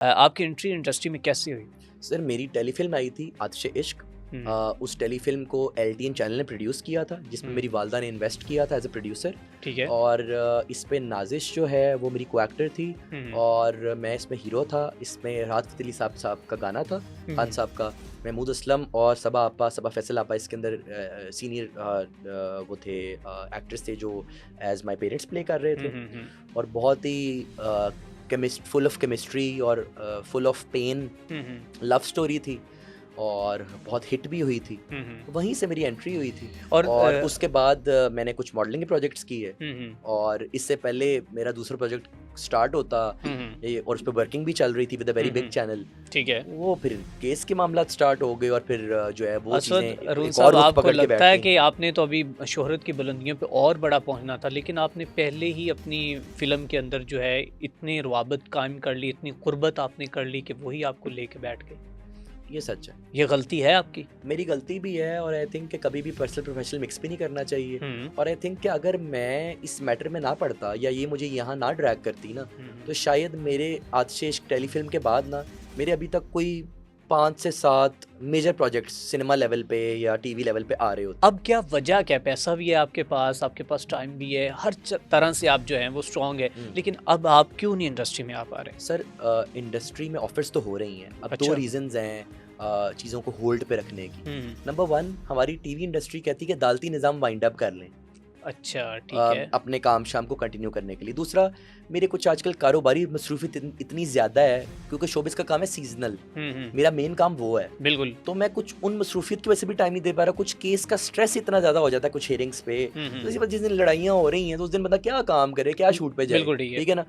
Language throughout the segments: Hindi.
आपकी एंट्री इंडस्ट्री में कैसे हुई? सर मेरी टेलीफिल्म आई थी आतिश इश्क। उस टेलीफिल्म को LTN चैनल ने प्रोड्यूस किया था, जिसमें मेरी वालदा ने इन्वेस्ट किया था एज ए प्रोड्यूसर। ठीक है। और इस पे नाजिश जो है वो मेरी को एक्टर थी और मैं इसमें हीरो था। इसमें राहत फ़तेह अली साहब का गाना था, खान साहब का। महमूद असलम और सबा फैसल आपा इसके अंदर सीनियर वो थे, एक्टर्स थे जो एज माय पेरेंट्स प्ले कर रहे थे। और बहुत ही फुल ऑफ केमिस्ट्री और full of pain love story थी और बहुत हिट भी हुई थी। वहीं से मेरी एंट्री हुई थी। और उसके बाद मैंने कुछ मॉडलिंग के प्रोजेक्ट्स किए और इससे पहले मेरा दूसरा प्रोजेक्ट स्टार्ट होता और उस पर वर्किंग भी चल रही थी with a very big channel. ठीक है। वो फिर केस के मामला स्टार्ट हो गए और फिर जो है वो चीजें अरुण साहब, आपको लगता है कि आपने तो अभी शोहरत की बुलंदियों पे और बड़ा पहुंचना था, लेकिन आपने पहले ही अपनी फिल्म के अंदर जो है इतनी रुआबत कायम कर ली, इतनी कुर्बत आपने कर ली कि वही आपको लेके बैठ गए? ये सच है। ये गलती है आपकी? मेरी गलती भी है और आई थिंक कि कभी भी पर्सनल प्रोफेशनल मिक्स भी नहीं करना चाहिए। और आई थिंक कि अगर मैं इस मैटर में ना पड़ता या ये मुझे यहाँ ना ड्रैग करती ना, तो शायद मेरे आतिश इश्क टेलीफिल्म के बाद ना मेरे अभी तक कोई 5 से 7 मेजर प्रोजेक्ट्स सिनेमा लेवल पे या टीवी लेवल पे आ रहे होते। अब क्या वजह क्या? पैसा भी है आपके पास टाइम भी है, हर तरह से आप जो हैं वो स्ट्रॉन्ग है, लेकिन अब आप क्यों नहीं इंडस्ट्री में आ पा रहे? सर इंडस्ट्री में ऑफर्स तो हो रही हैं। अब अच्छा। 2 रीजंस हैं चीज़ों को होल्ड पे रखने की। नंबर 1, हमारी टीवी इंडस्ट्री कहती है कि अदालती निज़ाम वाइंड अप कर लें। अच्छा, ठीक है। अपने काम शाम को कंटिन्यू करने के लिए। दूसरा, मेरे कुछ आजकल कारोबारी मसरूफियत इतनी ज़्यादा है क्योंकि शोबिस का काम है सीजनल। मेरा मेन काम वो है। बिल्कुल। तो मैं कुछ उन मसरूफियत की वजह से भी टाइम नहीं दे पा रहा। कुछ केस का स्ट्रेस इतना ज़्यादा हो जाता है कुछ हेयरिंग्स पे, तो इसी वजह जिस दिन लड़ाइयाँ हो रही हैं तो उस दिन बंदा क्या काम करे, क्या शूट पे जाए। बिल्कुल ठीक है ना।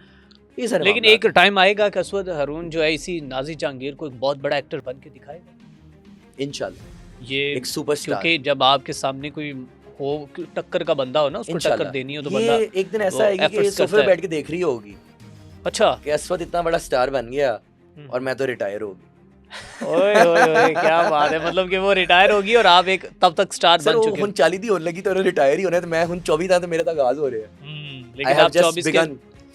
ये सर लेकिन एक टाइम आएगा कि असवद हारून जो है इसी नाज़िर जहांगीर को एक बहुत बड़ा एक्टर बन के दिखाएगा इंशाल्लाह। ये एक सुपरस्टार। क्योंकि जब आपके सामने कोई हो टक्कर का बंदा हो ना, उसको टक्कर देनी हो तो बंदा एक दिन ऐसा है कि सोफे पे बैठ के देख रही होगी। अच्छा, कि असवद इतना बड़ा स्टार बन गया और मैं तो रिटायर हो गई। ओए ओए ओए क्या बात है। मतलब कि वो रिटायर होगी और आप एक तब तक स्टार बन चुके हैं। 40 दी होने लगी तो रिटायर ही होना है, तो मैं 24 था तो मेरे तक आगाज हो रहे हैं। लेकिन आप 24 के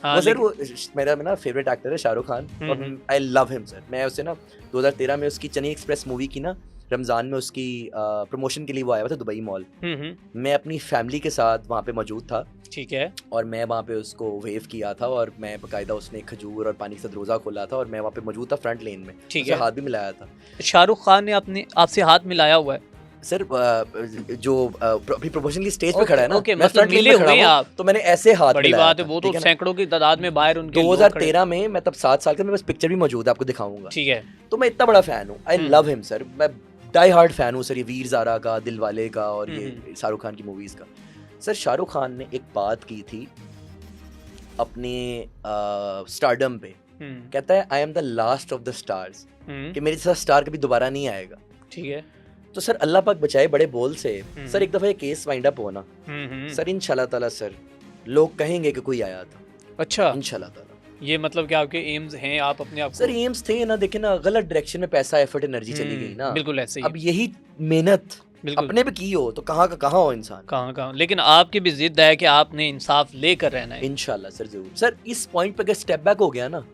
वो सर वो मेरा ना फेवरेट एक्टर है शाहरुख खान और आई लव हिम सर। मैं उसे ना 2013 में उसकी चेन्नई एक्सप्रेस मूवी की ना रमजान में उसकी प्रमोशन के लिए वो आया हुआ था दुबई मॉल। मैं अपनी फैमिली के साथ वहाँ पे मौजूद था। ठीक है। और मैं वहाँ पे उसको वेव किया था और मैं बकायदा उसने खजूर और पानी के साथ रोज़ा खोला था और मैं वहाँ पे मौजूद था फ्रंट लेन में। ठीक है। हाथ भी मिलाया था। शाहरुख खान ने अपने आपसे हाथ मिलाया हुआ है सर? जो अभी प्रमोशन की स्टेज पे खड़ा है ना, मैं फ्रंट मिले हुए आप, तो मैंने ऐसे हाथ बड़ी बात है। वो तो सैकड़ों की तादाद में बाहर उनके 2013 में मैं तब 7 साल का, मेरे पास पिक्चर भी मौजूद है, आपको दिखाऊंगा। ठीक है। तो मैं इतना बड़ा फैन हूँ, आई लव हिम सर। मैं डाई हार्ड फैन हूँ सर, ये वीर ज़ारा का, दिल वाले का और ये शाहरुख खान की मूवीज का। सर शाहरुख खान ने एक बात की थी अपने स्टारडम पे, कहता है I am the last of the stars, कि मेरे साथ स्टार कभी दोबारा नहीं आएगा। ठीक है। तो सर अल्लाह पाक बचाए बड़े बोल से। सर एक दफा ये केस वाइंड अप होना सर, इंशाल्लाह ताला सर लोग कहेंगे कि कोई आया था। अच्छा, इंशाल्लाह ताला। ये मतलब कि आपके एम्स हैं, आप अपने आप सर एम्स थे ना, देखे ना, गलत डायरेक्शन में पैसा एफर्ट एनर्जी चली गई ना। बिल्कुल ऐसे ही। अब यही मेहनत अपने पे की हो तो कहाँ का कहाँ हो इंसान, कहाँ। लेकिन आपकी भी जिद है कि आपने इंसाफ लेकर रहना है। इंशाल्लाह सर जरूर। सर इस पॉइंट पे अगर स्टेप बैक हो गया ना,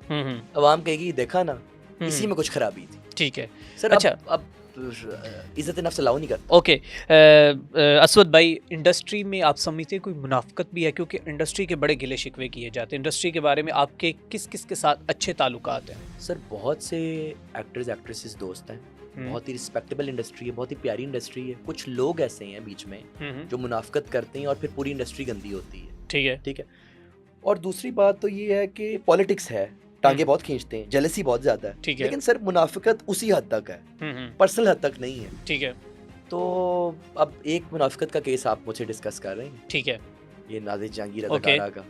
अवाम कहेगी देखा ना इसी में कुछ खराबी थी। ठीक है सर। अच्छा, अब इज्जत नफ्स अलाउ नहीं करता। ओके। असवद भाई, इंडस्ट्री में आप समझते कोई मुनाफिकत भी है? क्योंकि इंडस्ट्री के बड़े गिले शिकवे किए जाते हैं। इंडस्ट्री के बारे में आपके किस किस के साथ अच्छे ताल्लुकात हैं? सर बहुत से एक्टर्स एक्ट्रेसेस दोस्त हैं, बहुत ही रिस्पेक्टेबल इंडस्ट्री है, बहुत ही प्यारी इंडस्ट्री है। कुछ लोग ऐसे हैं बीच में जो मुनाफिकत करते हैं और फिर पूरी इंडस्ट्री गंदी होती है। ठीक है। और दूसरी बात तो ये है कि पॉलिटिक्स है, टांगे बहुत खींचते हैं, जेलसी बहुत ज्यादा है। ठीक है। लेकिन सर मुनाफिकत उसी हद तक है, पर्सनल हद तक नहीं है। ठीक है। तो अब एक मुनाफिकत का केस आप मुझे डिस्कस कर रहे हैं। ठीक है। ये नाज़िर जहांगीर अदाकारा का।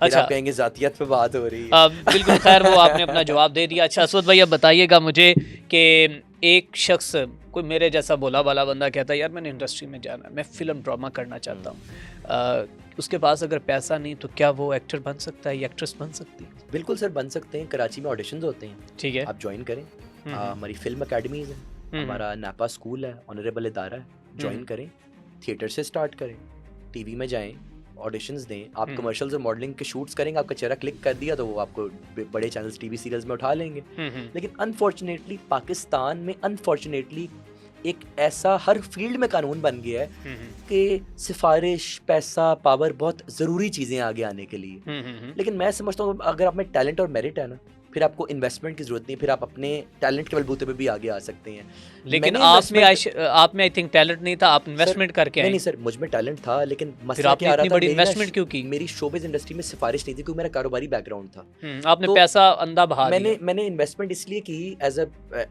अच्छा, आप कहेंगे जातियत पे बात हो रही है। बिल्कुल, खैर वो आपने अपना जवाब दे दिया। अच्छा असवद भाई, अब बताइएगा मुझे कि एक शख्स, कोई मेरे जैसा भोला भाला बंदा कहता है यार मैंने इंडस्ट्री में जाना है, मैं फिल्म ड्रामा करना चाहता हूँ, उसके पास अगर पैसा नहीं तो क्या वो एक्टर बन सकता है या एक्ट्रेस बन सकती है? बिल्कुल सर बन सकते हैं। कराची में ऑडिशंस होते हैं। ठीक है। आप ज्वाइन करें। हमारी फिल्म अकेडमीज है, हमारा नापा स्कूल है, ऑनरेबल इदारा है, ज्वाइन करें, थिएटर से स्टार्ट करें, टीवी में जाएं ऑडिशंस दें, आप हम्म। कमर्शियल्स और मॉडलिंग के शूट्स करेंगे, आपका चेहरा क्लिक कर दिया तो वो आपको बड़े चैनल्स टीवी सीरियल्स में उठा लेंगे। लेकिन अनफॉर्चुनेटली पाकिस्तान में अनफॉर्चुनेटली एक ऐसा हर फील्ड में कानून बन गया है कि सिफारिश, पैसा, पावर बहुत ज़रूरी चीज़ें आगे आने के लिए। लेकिन मैं समझता हूँ अगर आप में टैलेंट और मेरिट है ना, फिर आपको इन्वेस्टमेंट की जरूरत नहीं, फिर आप अपने टैलेंट के बलबूते पे भी आगे आ सकते हैं। लेकिन मैंने आप investment- में आई थिंक टैलेंट नहीं था, आप इन्वेस्टमेंट करके नहीं आए। नहीं सर, मुझ में टैलेंट था, लेकिन फिर मसला आपने क्या आ रहा इतनी था, बड़ी मेरी ना इन्वेस्टमेंट क्यों की? मेरी शोबिज इंडस्ट्री में सिफारिश नहीं थी क्योंकि मेरा कारोबारी बैकग्राउंड था। आपने तो पैसा अंधा बहा दिया। मैंने इन्वेस्टमेंट इसलिए की as a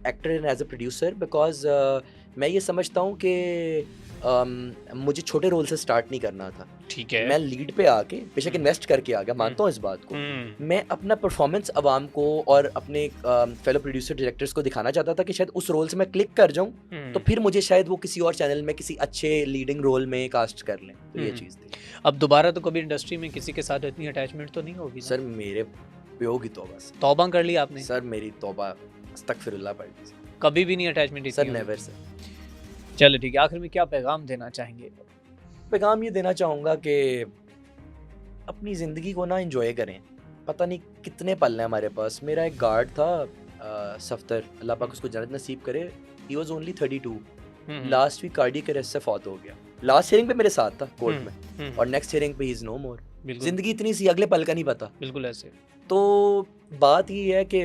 actor and as a producer because मैं ये समझता हूँ कि मुझे छोटे रोल से स्टार्ट नहीं करना था। ठीक है। मैं लीड पे आके बेशक इन्वेस्ट करके आ गया, मानता हूँ इस बात को। मैं अपना परफॉर्मेंस अवाम को और अपने फेलो प्रोड्यूसर डायरेक्टर्स को दिखाना चाहता था कि शायद उस रोल से मैं क्लिक कर जाऊँ तो फिर मुझे शायद वो किसी और चैनल में किसी अच्छे लीडिंग रोल में कास्ट कर लें। तो ये चीज़ थी। अब दोबारा तो कभी इंडस्ट्री में किसी के साथ इतनी अटैचमेंट तो नहीं होगी ना? सर मेरे प्यो की तौबा से। तौबा कर ली आपने? सर मेरी तौबा अस्तगफिरुल्लाह पढ़ ली। कभी भी नहीं अटैचमेंट सर नेवर सर। चलो ठीक है, आखिर में क्या पैगाम देना चाहेंगे? पैगाम ये देना चाहूँगा कि अपनी ज़िंदगी को ना एंजॉय करें। पता नहीं कितने पल हैं हमारे पास। मेरा एक गार्ड था सफ्तर, अल्लाह पाक उसको जन्नत नसीब करे। He was only 32। Last week cardiac arrest से फौत हो गया। लास्ट हियरिंग पे मेरे साथ था कोर्ट में, और नेक्स्ट हियरिंग पे ही इज नो मोर। जिंदगी इतनी सी, अगले पल का नहीं पता। बिल्कुल ऐसे। तो बात ये है कि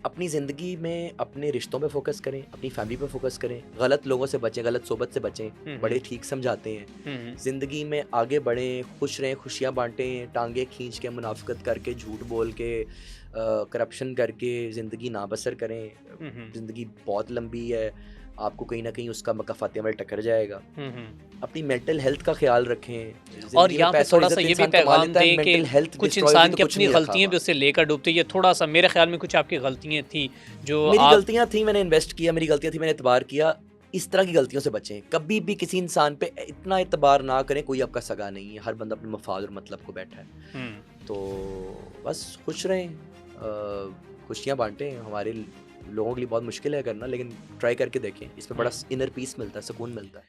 अपनी ज़िंदगी में अपने रिश्तों पे फोकस करें, अपनी फैमिली पे फोकस करें, गलत लोगों से बचें, गलत सोबत से बचें। बड़े ठीक समझाते हैं। ज़िंदगी में आगे बढ़ें, खुश रहें, खुशियाँ बांटें। टांगे खींच के, मुनाफिकत करके, झूठ बोल के, करप्शन करके ज़िंदगी ना बसर करें। ज़िंदगी बहुत लंबी है, आपको कहीं ना कहीं उसका मकाफाती अमल टकर जाएगा। अपनी मेंटल हेल्थ का ख्याल रखें। और यहाँ पे थोड़ा सा ये भी पैगाम दें कि कुछ इंसान की अपनी गलतियां भी उससे लेकर डूबती है। ये थोड़ा सा मेरे ख्याल में कुछ आपकी गलतियां थी जो मेरी गलतियां थी, मैंने इन्वेस्ट किया, मेरी गलतियां थी, मैंने एतबार किया। इस तरह की गलतियों से बचें। कभी भी किसी इंसान पे इतना एतबार ना करें, कोई आपका सगा नहीं है। हर बंदा अपने मफाद और मतलब को बैठा है। तो बस खुश रहें, खुशियाँ बांटें। हमारे लोगों के लिए बहुत मुश्किल है करना, लेकिन ट्राई करके देखें। इसमें बड़ा इनर पीस मिलता है, सुकून मिलता है।